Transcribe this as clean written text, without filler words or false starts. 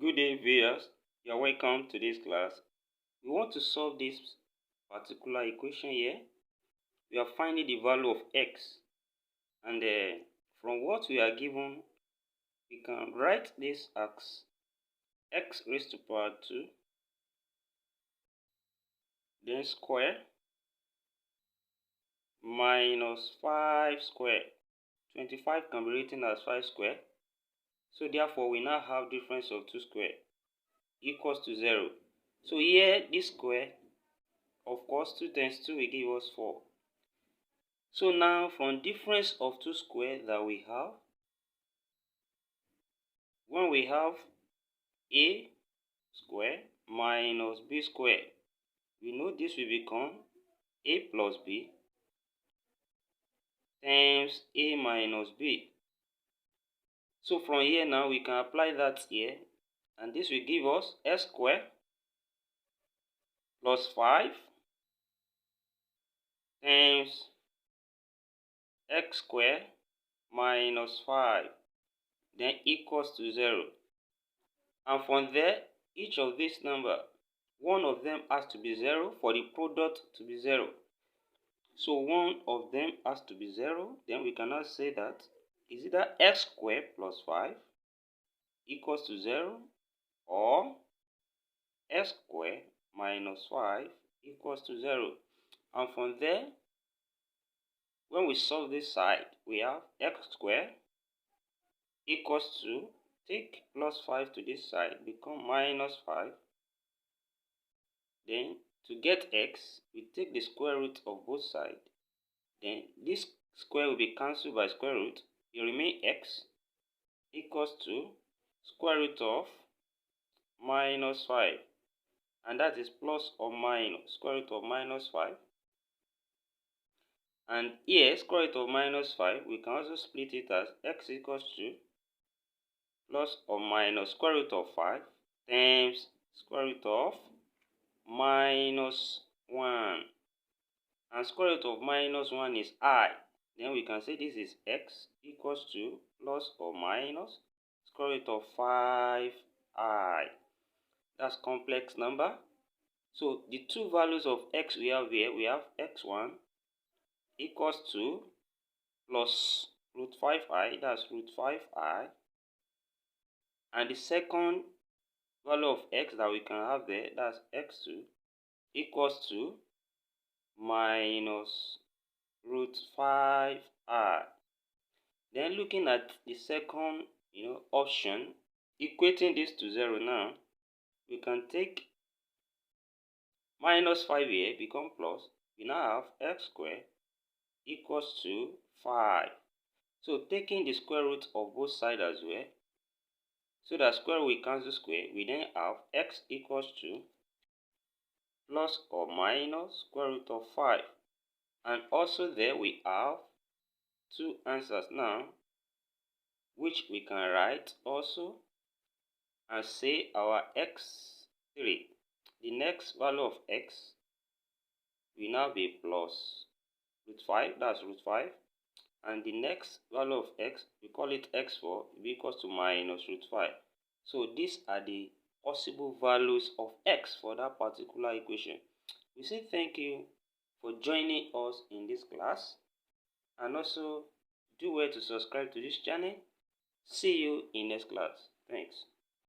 Good day, viewers. You are welcome to this class. We want to solve this particular equation here. We are finding the value of x, and from what we are given, we can write this as x raised to power 2, then square, minus 5 square. 25 can be written as 5 square. So therefore, we now have difference of 2 square equals to 0. So here, this square, of course, 2 times 2 will give us 4. So now, from difference of 2 square that we have, when we have a square minus b square, we know this will become a plus b times a minus b. So from here now, we can apply that here, and this will give us s square plus 5 times x square minus 5, then equals to 0. And from there, each of these number, one of them has to be 0 for the product to be 0. So one of them has to be 0. Then we cannot say that is either x squared plus 5 equals to 0, or x squared minus 5 equals to 0. And from there, when we solve this side, we have x squared equals to, take plus 5 to this side, become minus 5. Then to get x, we take the square root of both sides. Then this square will be cancelled by square root. It remains x equals to square root of minus 5. And that is plus or minus square root of minus 5. And here, square root of minus 5, we can also split it as x equals to plus or minus square root of 5 times square root of minus 1. And square root of minus 1 is I. Then we can say this is x equals to plus or minus square root of 5i. That's complex number. So the two values of x we have here, we have x1 equals to plus root 5i, that's root 5i. And the second value of x that we can have there, that's x2 equals to minus root 5i. Then looking at the second option, equating this to 0 now, we can take minus 5 here, become plus. We now have x squared equals to 5. So taking the square root of both sides as well, so that square will cancel square, we then have x equals to plus or minus square root of 5. And also there we have two answers now, which we can write also and say our x3. The next value of x will now be plus root 5, that's root 5. And the next value of x, we call it x4, will be equals to minus root 5. So these are the possible values of x for that particular equation. We say thank you for joining us in this class, and also do well to subscribe to this channel. See you in next class. Thanks.